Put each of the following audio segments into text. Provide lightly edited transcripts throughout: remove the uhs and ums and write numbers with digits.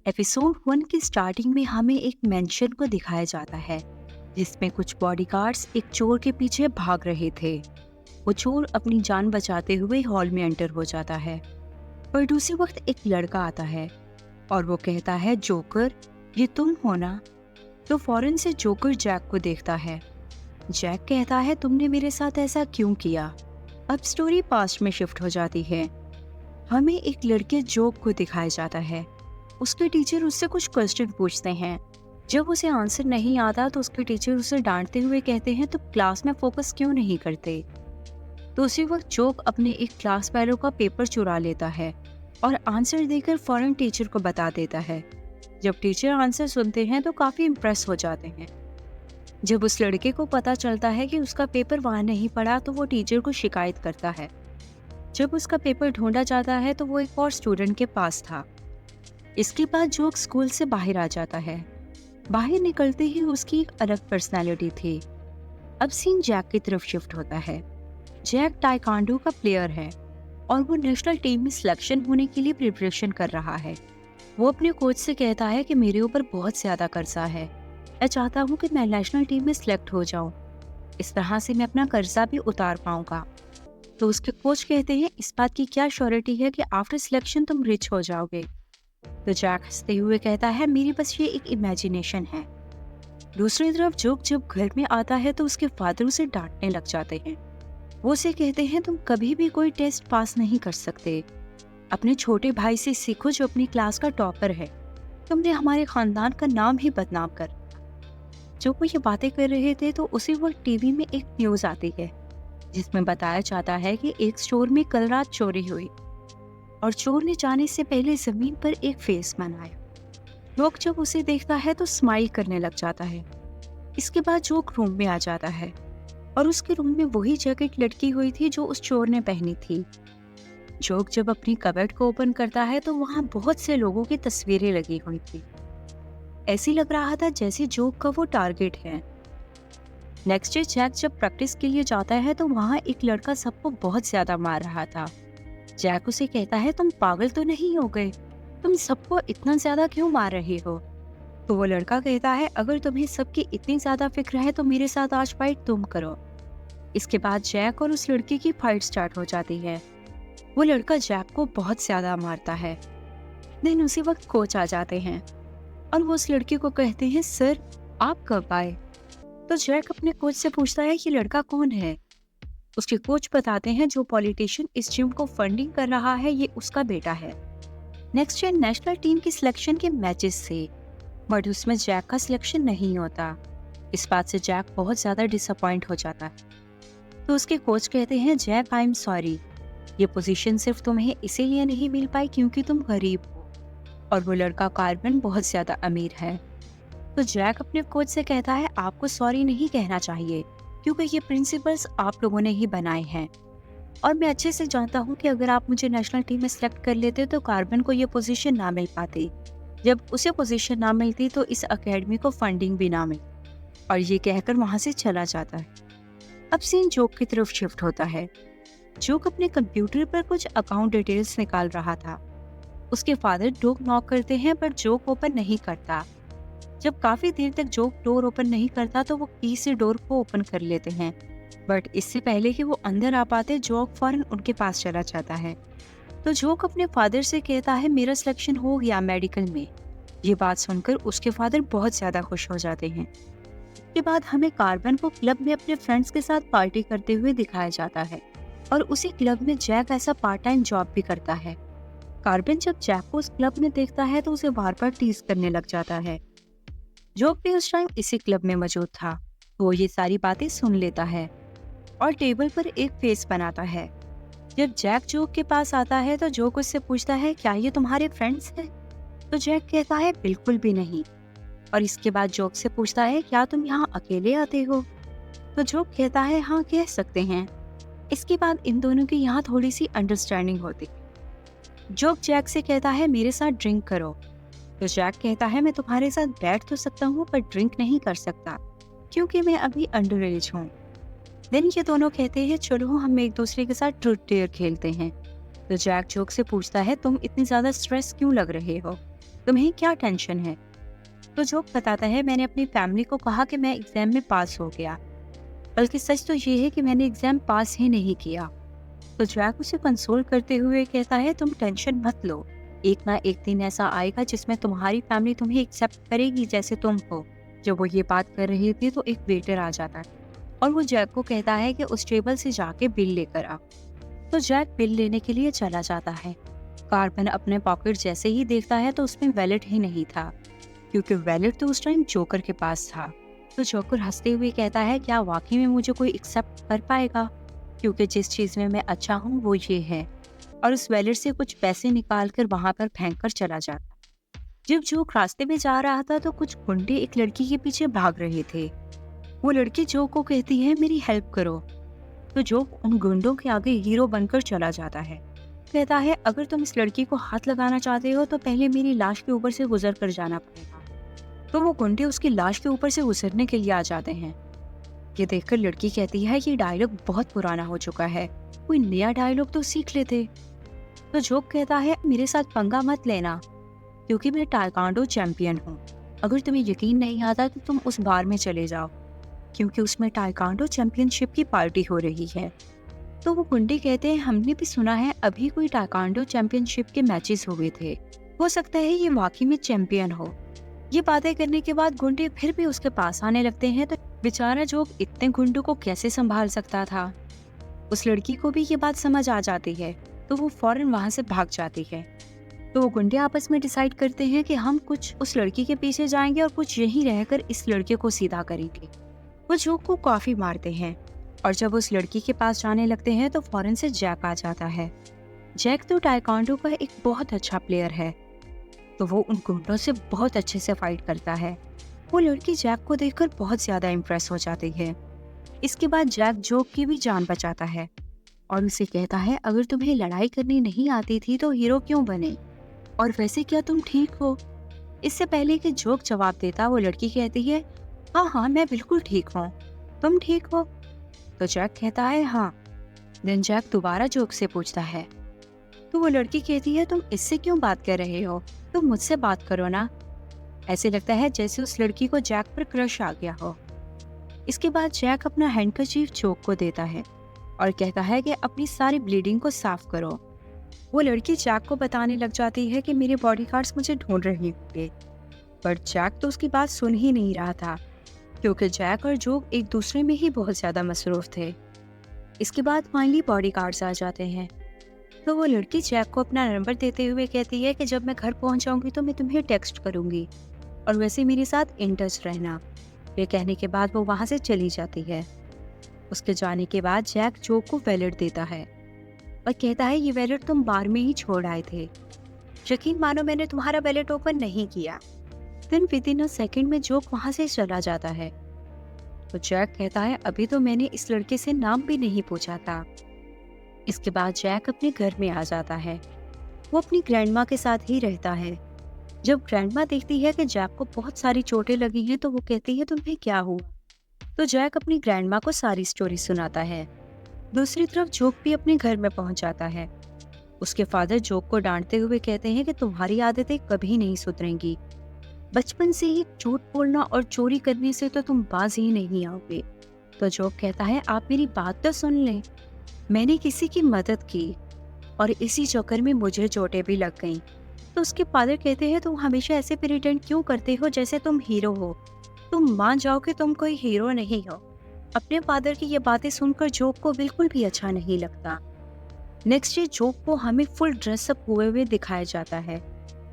Episode 1 की starting में हमें एक मेंशन को दिखाया जाता है जिसमें कुछ बॉडीगार्ड्स एक चोर के पीछे भाग रहे थे। वो चोर अपनी जान बचाते हुए हॉल में एंटर हो जाता है, पर दूसरे वक्त एक लड़का आता है और वो कहता है, जोकर ये तुम हो ना? तो फौरन से जोकर जैक को देखता है। जैक कहता है, तुमने मेरे साथ ऐसा क्यों किया? अब स्टोरी पास्ट में शिफ्ट हो जाती है। हमें एक लड़के जोक को दिखाया जाता है। उसके टीचर उससे कुछ क्वेश्चन पूछते हैं। जब उसे आंसर नहीं आता तो उसके टीचर उसे डांटते हुए कहते हैं, तुम क्लास में फोकस क्यों नहीं करते? तो उसी वक्त जोक अपने एक क्लास फेलो का पेपर चुरा लेता है और आंसर देकर फौरन टीचर को बता देता है। जब टीचर आंसर सुनते हैं तो काफी इम्प्रेस हो जाते हैं। जब उस लड़के को पता चलता है कि उसका पेपर वहां नहीं पड़ा तो वो टीचर को शिकायत करता है। जब उसका पेपर ढूंढा जाता है तो वो एक और स्टूडेंट के पास था। इसके बाद जोक स्कूल से बाहर आ जाता है। बाहर निकलते ही उसकी एक अलग पर्सनालिटी थी। अब सीन जैक की तरफ शिफ्ट होता है। जैक ताइक्वांडो का प्लेयर है और वो नेशनल टीम में सिलेक्शन होने के लिए प्रिपरेशन कर रहा है। वो अपने कोच से कहता है कि मेरे ऊपर बहुत ज्यादा कर्जा है, मैं चाहता हूँ कि मैं नेशनल टीम में सिलेक्ट हो जाऊँ, इस तरह से मैं अपना कर्जा भी उतार पाऊंगा। तो उसके कोच कहते हैं, इस बात की क्या श्योरिटी है कि आफ्टर सिलेक्शन तुम रिच हो जाओगे? तो जैक हंसते हुए कहता है, मेरी बस ये एक इमेजिनेशन है। दूसरी तरफ जोक जब घर में आता है तो उसके फादर उसे डांटने लग जाते हैं। वो उसे कहते हैं, तुम कभी भी कोई टेस्ट पास नहीं कर सकते। अपने छोटे भाई से सीखो जो अपनी क्लास का टॉपर है। तुमने हमारे खानदान का नाम ही बदनाम कर। जो वो ये बातें कर रहे थे तो उसी वक्त टीवी में एक न्यूज आती है जिसमें बताया जाता है कि एक स्टोर में कल रात चोरी हुई और चोर ने जाने से पहले जमीन पर एक फेस बनाया। जोक जब उसे देखता है तो स्माइल करने लग जाता है। इसके बाद जोक रूम में आ जाता है और उसके रूम में वही जैकेट लटकी हुई थी जो उस चोर ने पहनी थी। जोक जब अपनी कबर्ड को ओपन करता है तो वहां बहुत से लोगों की तस्वीरें लगी हुई थी। ऐसी लग रहा था जैसे जोक का वो टारगेट है। नेक्स्ट डे जैक जब प्रैक्टिस के लिए जाता है तो वहां एक लड़का सबको बहुत ज्यादा मार रहा था। जैक उसे कहता है, तुम पागल तो नहीं हो गए? तुम सबको इतना ज्यादा क्यों मार रहे हो? तो वो लड़का कहता है, अगर तुम्हें सबकी इतनी ज्यादा फिक्र है तो मेरे साथ आज फाइट तुम करो। इसके बाद जैक और उस लड़के की फाइट स्टार्ट हो जाती है। वो लड़का जैक को बहुत ज्यादा मारता है। देन उसी वक्त कोच आ जाते हैं और वो उस लड़के को कहते हैं, सर आप कब आए? तो जैक अपने कोच से पूछता है, ये लड़का कौन है? उसके कोच बताते हैं, जो पॉलिटिशियन इस जिम को फंडिंग कर रहा है ये उसका बेटा है। नेक्स्ट ईयर नेशनल टीम की सिलेक्शन के मैचेस थे, बट उसमें जैक का सिलेक्शन नहीं होता। इस बात से जैक बहुत ज्यादा डिसअपॉइंट हो जाता है। तो उसके कोच कहते हैं, जैक आई एम सॉरी, ये पोजीशन सिर्फ तुम्हें इसीलिए नहीं मिल पाई क्योंकि तुम गरीब हो और वो लड़का कार्बन बहुत ज्यादा अमीर है। तो जैक अपने कोच से कहता है, आपको सॉरी नहीं कहना चाहिए क्योंकि ये प्रिंसिपल्स आप लोगों ने ही बनाए हैं और मैं अच्छे से जानता हूँ कि अगर आप मुझे नेशनल टीम में सिलेक्ट कर लेते तो कार्बन को ये पोजीशन ना मिल पाती। जब उसे पोजीशन ना मिलती तो इस अकेडमी को फंडिंग भी ना मिलती। और ये कहकर वहां से चला जाता है। अब सीन जोक की तरफ शिफ्ट होता है। जोक अपने कंप्यूटर पर कुछ अकाउंट डिटेल्स निकाल रहा था। उसके फादर डोर नॉक करते हैं पर जोक ओपन नहीं करता। जब काफी देर तक जोक डोर ओपन नहीं करता तो वो की से डोर को ओपन कर लेते हैं, बट इससे पहले कि वो अंदर आ पाते जोक फौरन उनके पास चला जाता है। तो जोक अपने फादर से कहता है, मेरा सिलेक्शन हो गया मेडिकल में। ये बात सुनकर उसके फादर बहुत ज्यादा खुश हो जाते हैं। इसके बाद हमें कार्बन को क्लब में अपने फ्रेंड्स के साथ पार्टी करते हुए दिखाया जाता है और उसी क्लब में जैक ऐसा पार्ट टाइम जॉब भी करता है। कार्बन जब जैक को उस क्लब में देखता है तो उसे बार बार टीज करने लग जाता है। जोक भी उस टाइम इसी क्लब में मौजूद था, तो वो ये सारी बातें सुन लेता है और टेबल पर एक फेस बनाता है। जब जैक जोक के पास आता है तो जोक उससे पूछता है, क्या ये तुम्हारे फ्रेंड्स हैं? तो जैक कहता है, बिल्कुल भी नहीं। और इसके बाद जोक से पूछता है, क्या तुम यहाँ अकेले आते हो? तो जोक कहता है, हाँ कह सकते हैं। इसके बाद इन दोनों की यहाँ थोड़ी सी अंडरस्टैंडिंग होती। जोक जैक से कहता है, मेरे साथ ड्रिंक करो। तो जैक कहता है, मैं तुम्हारे साथ बैठ तो सकता हूँ पर ड्रिंक नहीं कर सकता क्योंकि मैं अभी अंडर एज हूँ। देन ये दोनों कहते हैं, चलो हम एक दूसरे के साथ ट्रूथ डेयर खेलते हैं। तो जैक जोक से पूछता है, तुम इतनी ज्यादा स्ट्रेस क्यों लग रहे हो? तुम्हें क्या टेंशन है? तो जोक बताता है, मैंने अपनी फैमिली को कहा कि मैं एग्जाम में पास हो गया, बल्कि सच तो ये है कि मैंने एग्जाम पास ही नहीं किया। तो जैक उसे कंसोल करते हुए कहता है, तुम टेंशन मत लो, एक ना एक दिन ऐसा आएगा जिसमें तुम्हारी फैमिली तुम्हें एक्सेप्ट करेगी जैसे तुम हो। जब वो ये बात कर रही थी तो एक वेटर आ जाता है और वो जैक को कहता है कि उस टेबल से जाके बिल लेकर आ। तो जैक बिल लेने के लिए चला जाता है। कार्बन अपने पॉकेट जैसे ही देखता है तो उसमें वैलेट ही नहीं था, क्योंकि वैलेट तो उस टाइम जोकर के पास था। तो जोकर हंसते हुए कहता है, क्या वाकई में मुझे कोई एक्सेप्ट कर पाएगा, क्योंकि जिस चीज़ में मैं अच्छा हूँ वो ये है। और उस वैलेट से कुछ पैसे निकाल कर वहाँ पर फेंक कर चला जाता। जब जोक रास्ते में जा रहा था तो कुछ गुंडे एक लड़की के पीछे भाग रहे थे। वो लड़की जोक को कहती है, मेरी हेल्प करो। तो जोक उन गुंडों के आगे हीरो बनकर चला जाता है। कहता है, अगर तुम इस लड़की को हाथ लगाना चाहते हो तो पहले मेरी लाश के ऊपर से गुजर कर जाना पड़ेगा। तो वो गुंडे उसकी लाश के ऊपर से गुजरने के लिए आ जाते हैं। ये देखकर लड़की कहती है, ये डायलॉग बहुत पुराना हो चुका है, कोई नया डायलॉग तो सीख लेते। तो जोक कहता है, मेरे साथ पंगा मत लेना, क्योंकि मैं टाइकांडो चैंपियन हूँ। अगर तुम्हें यकीन नहीं आता तो तुम उस बार में चले जाओ, क्योंकि उसमें टाइकांडो चैंपियनशिप की पार्टी हो रही है। तो वो गुंडे कहते हैं, हमने भी सुना है अभी कोई टाइकांडो चैंपियनशिप के मैचेस हुए थे, हो सकता है ये वाकई में चैंपियन हो। ये बातें करने के बाद गुंडे फिर भी उसके पास आने लगते हैं। तो बेचारा जोक इतने गुंडों को कैसे संभाल सकता था। उस लड़की को भी ये बात समझ आ जाती है, तो वो फौरन वहां से भाग जाती है। तो वो गुंडे आपस में डिसाइड करते हैं कि हम कुछ उस लड़की के पीछे जाएंगे और कुछ यहीं रहकर इस लड़के को सीधा करेंगे। वो जोक को काफी मारते हैं और जब उस लड़की के पास जाने लगते हैं तो फौरन से जैक आ जाता है। जैक तो टाइकांडो का एक बहुत अच्छा प्लेयर है, तो वो उन गुंडों से बहुत अच्छे से फाइट करता है। वो लड़की जैक को देखकर बहुत ज्यादा इम्प्रेस हो जाती है। इसके बाद जैक जोक की भी जान बचाता है और उसे कहता है, अगर तुम्हें लड़ाई करनी नहीं आती थी तो हीरो क्यों बने, और वैसे क्या तुम ठीक हो? इससे पहले कि जोक जवाब देता वो लड़की कहती है, हाँ हाँ मैं बिल्कुल ठीक हूँ, तुम ठीक हो? तो जैक कहता है हाँ। देन जैक दोबारा जोक से पूछता है, तो वो लड़की कहती है, तुम इससे क्यों बात कर रहे हो, तुम मुझसे बात करो ना। ऐसे लगता है जैसे उस लड़की को जैक पर क्रश आ गया हो। इसके बाद जैक अपना हैंडकरचीफ जोक को देता है और कहता है कि अपनी सारी ब्लीडिंग को साफ करो। वो लड़की जैक को बताने लग जाती है कि मेरे बॉडीगार्ड्स मुझे ढूंढ रहे होंगे, पर जैक तो उसकी बात सुन ही नहीं रहा था, क्योंकि जैक और जोक एक दूसरे में ही बहुत ज्यादा मसरूफ थे। इसके बाद फाइनली बॉडीगार्ड्स आ जाते हैं। तो वो लड़की जैक को अपना नंबर देते हुए कहती है कि जब मैं घर पहुंच जाऊंगी तो मैं तुम्हें टेक्स्ट करूंगी, और वैसे मेरे साथ इन टच रहना। ये कहने के बाद वो वहां से चली जाती है। उसके जाने के बाद जैक जोक को वैलेट देता है और कहता है, ये वैलेट तुम बार में ही छोड़ आए थे, यकीन मानो मैंने तुम्हारा वैलेट ओपन नहीं किया। देन विदिन अ सेकंड में जोक वहां से चला जाता है। तो जैक कहता है, अभी तो मैंने इस लड़के से नाम भी नहीं पूछा था। इसके बाद जैक अपने घर में आ जाता है। वो अपनी ग्रैंडमा के साथ ही रहता है। जब ग्रैंडमा देखती है कि जैक को बहुत सारी चोटें लगी हैं तो वो कहती है, तुम्हें क्या हुआ? तो जैक अपनी ग्रैंडमा को सारी स्टोरी सुनाता है। दूसरी तरफ जोक भी अपने घर में पहुंच जाता है। उसके फादर जोक को डांटते हुए कहते हैं कि तुम्हारी आदतें कभी नहीं सुधरेंगी, बचपन से ही झूठ बोलना और चोरी करने से तो तुम बाज ही नहीं आओगे। तो जोक कहता है, आप मेरी बात तो सुन लें, मैंने किसी की मदद की और इसी चक्कर में मुझे चोटें भी लग गईं। तो उसके फादर कहते हैं, तुम हमेशा ऐसे प्रिटेंड क्यों करते हो जैसे तुम हीरो हो, तुम मान जाओ कि तुम कोई हीरो नहीं हो। अपने फादर की ये बातें सुनकर जोक को बिल्कुल भी अच्छा नहीं लगता। नेक्स्ट डे जोक को हमें फुल ड्रेसअप हुए हुए दिखाया जाता है।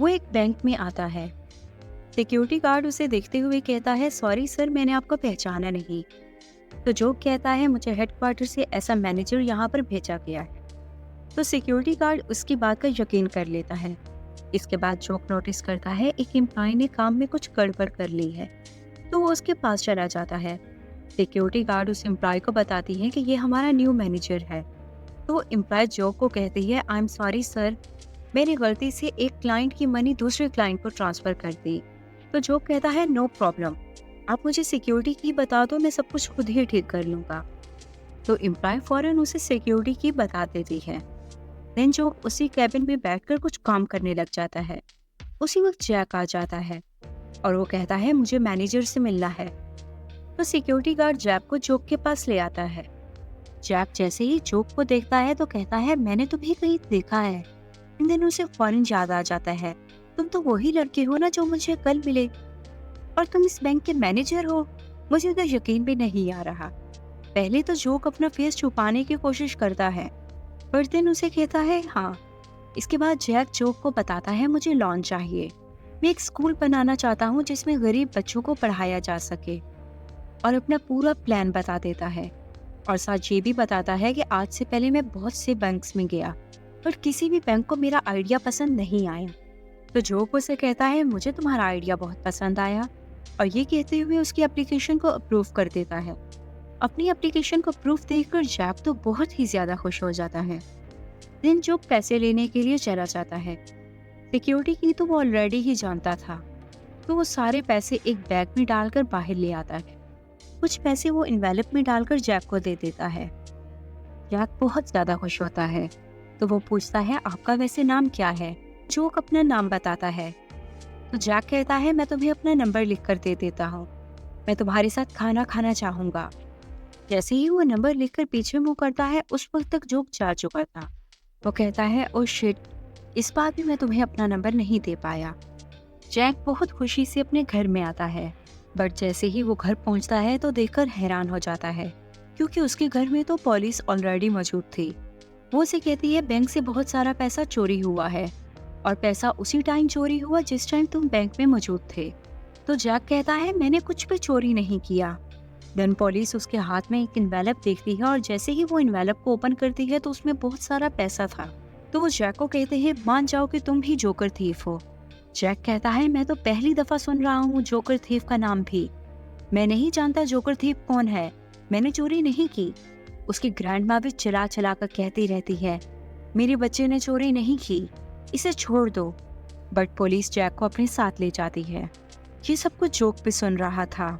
वो एक बैंक में आता है। सिक्योरिटी गार्ड उसे देखते हुए कहता है, सॉरी सर, मैंने आपको पहचाना नहीं। तो जोक कहता है, मुझे हेडक्वार्टर से ऐसा मैनेजर यहाँ पर भेजा गया है। तो सिक्योरिटी गार्ड उसकी बात का यकीन कर लेता है। इसके बाद जोक नोटिस करता है एक एम्प्लॉय ने काम में कुछ गड़बड़ कर ली है, तो वो उसके पास चला जाता है। सिक्योरिटी गार्ड उस एम्प्लॉय को बताती है कि ये हमारा न्यू मैनेजर है। तो एम्प्लॉय जोक को कहती है, आई एम सॉरी सर, मैंने गलती से एक क्लाइंट की मनी दूसरे क्लाइंट को ट्रांसफर कर दी। तो जोक कहता है, नो प्रॉब्लम, आप मुझे सिक्योरिटी की बता दो, मैं सब कुछ खुद ही ठीक कर लूंगा। तो एम्प्लॉय फौरन उसे सिक्योरिटी की बता देती है। देन जोक उसी कैबिन में बैठकर कुछ काम करने लग जाता है। उसी वक्त जैक आ जाता है और वो कहता है मुझे मैनेजर से मिलना है। तो सिक्योरिटी गार्ड जैक को जोक के पास ले आता है। जैक जैसे ही जोक को देखता है तो कहता है मैंने तुम्हें कहीं देखा है। इन दिनों उसे फौरन याद आ जाता है, तुम तो वही लड़के हो ना जो मुझे कल मिले, और तुम इस बैंक के मैनेजर हो। मुझे तो यकीन भी नहीं आ रहा। पहले तो जोक अपना फेस छुपाने की कोशिश करता है, पर दिन उसे कहता है हाँ। इसके बाद जैक जोक को बताता है मुझे लोन चाहिए। मैं एक स्कूल बनाना चाहता हूँ जिसमें गरीब बच्चों को पढ़ाया जा सके, और अपना पूरा प्लान बता देता है। और साथ ये भी बताता है कि आज से पहले मैं बहुत से बैंक्स में गया, पर किसी भी बैंक को मेरा आइडिया पसंद नहीं आया। तो जोक उसे कहता है मुझे तुम्हारा आइडिया बहुत पसंद आया, और ये कहते हुए उसकी एप्लीकेशन को अप्रूव कर देता है। अपनी एप्लीकेशन को प्रूफ देखकर जैक तो बहुत ही ज्यादा खुश हो जाता है। दिन जोक पैसे लेने के लिए चला जाता है। सिक्योरिटी की तो वो ऑलरेडी ही जानता था, तो वो सारे पैसे एक बैग में डालकर बाहर ले आता है। कुछ पैसे वो इन्वेलप में डालकर जैक को दे देता है। जैक बहुत ज्यादा खुश होता है, तो वो पूछता है आपका वैसे नाम क्या है। जोक अपना नाम बताता है। तो जैक कहता है मैं तुम्हें अपना नंबर लिख कर दे देता हूँ, मैं तुम्हारे साथ खाना खाना चाहूंगा। जैसे ही वो नंबर लिखकर पीछे मुंह करता है, उस वक्त तक जोक जा चुका था। वो कहता है ओ शिट, इस बार भी मैं तुम्हें अपना नंबर नहीं दे पाया। जैक बहुत खुशी से अपने घर में आता है, बट जैसे ही वो घर पहुंचता है तो देखकर हैरान हो जाता है, क्योंकि उसके घर में तो पुलिस ऑलरेडी मौजूद थी। वो उसे कहती है बैंक से बहुत सारा पैसा चोरी हुआ है, और पैसा उसी टाइम चोरी हुआ जिस टाइम तुम बैंक में मौजूद थे। तो जैक कहता है मैंने कुछ भी चोरी नहीं किया। देन पुलिस उसके हाथ में एक इन्वेलप देखती है, और जैसे ही वो इन्वेलप को ओपन करती है तो उसमें बहुत सारा पैसा था। तो वो जैक को कहते हैं मान जाओ कि तुम भी जोकर थीफ हो। जैक कहता है मैं तो पहली दफा सुन रहा हूँ जोकर थीफ का नाम भी। मैं नहीं जानता जोकर थीफ कौन है, मैंने चोरी नहीं की। उसकी ग्रैंडमा भी चिल्ला चिल्ला कर कहती रहती है मेरे बच्चे ने चोरी नहीं की, इसे छोड़ दो। बट पुलिस जैक को अपने साथ ले जाती है। ये सब कुछ जोक भी सुन रहा था।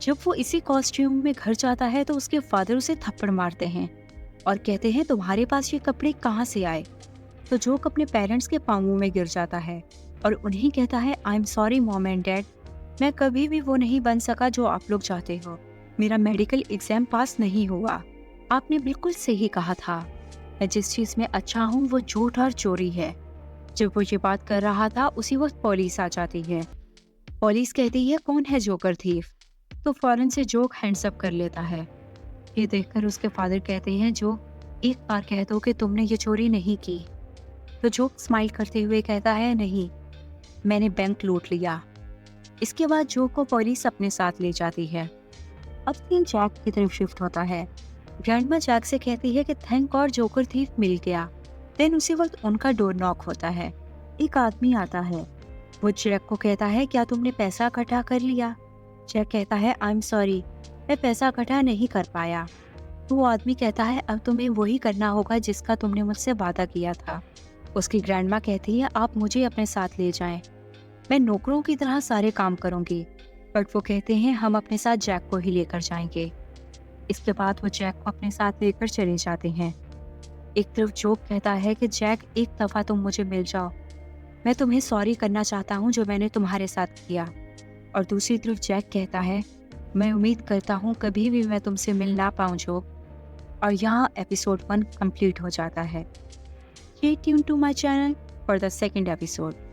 जब वो इसी कॉस्ट्यूम में घर जाता है तो उसके फादर उसे थप्पड़ मारते हैं और कहते हैं तुम्हारे पास ये कपड़े कहाँ से आए। तो जोक अपने पेरेंट्स के पांवों में गिर जाता है और उन्हें कहता है I am sorry mom and dad, मैं कभी भी वो नहीं बन सका जो आप लोग चाहते हो। मेरा मेडिकल एग्जाम पास नहीं हुआ। आपने बिल्कुल सही कहा था, मैं जिस चीज़ में अच्छा हूँ वो झूठ और चोरी है। जब वो ये बात कर रहा था उसी वक्त पुलिस आ जाती है। पुलिस कहती है कौन है जोकर थीफ। तो फौरन से जोक हैंड्स अप कर लेता है। ये देखकर उसके फादर कहते हैं जो एक बार कह दो कि तुमने ये चोरी नहीं की। तो जोक स्माइल करते हुए कहता है नहीं, मैंने बैंक लूट लिया। इसके बाद जोक को पुलिस अपने साथ ले जाती है। अब सीन जैक की तरफ शिफ्ट होता है। ग्रैंडमा जैक से कहती है कि थैंक गॉड जोकर थीफ मिल गया। देन उसी वक्त उनका डोर नॉक होता है। एक आदमी आता है। वो जैक को कहता है क्या तुमने पैसा इकट्ठा कर लिया। जैक कहता है आई एम सॉरी, मैं पैसा इकट्ठा नहीं कर पाया। तो वो आदमी कहता है अब तुम्हें वही करना होगा जिसका तुमने मुझसे वादा किया था। उसकी ग्रैंडमा कहती है आप मुझे अपने साथ ले जाएं, मैं नौकरों की तरह सारे काम करूंगी। बट वो कहते हैं हम अपने साथ जैक को ही लेकर जाएंगे। इसके बाद वो जैक को अपने साथ लेकर चले जाते हैं। एक तरफ जोक कहता है कि जैक एक दफ़ा तुम मुझे मिल जाओ, मैं तुम्हें सॉरी करना चाहता हूँ जो मैंने तुम्हारे साथ किया। और दूसरी तरफ जैक कहता है मैं उम्मीद करता हूँ कभी भी मैं तुमसे मिल ना पाऊँ जोक। और यहाँ एपिसोड 1 कंप्लीट हो जाता है। Stay tuned to my channel for the second episode.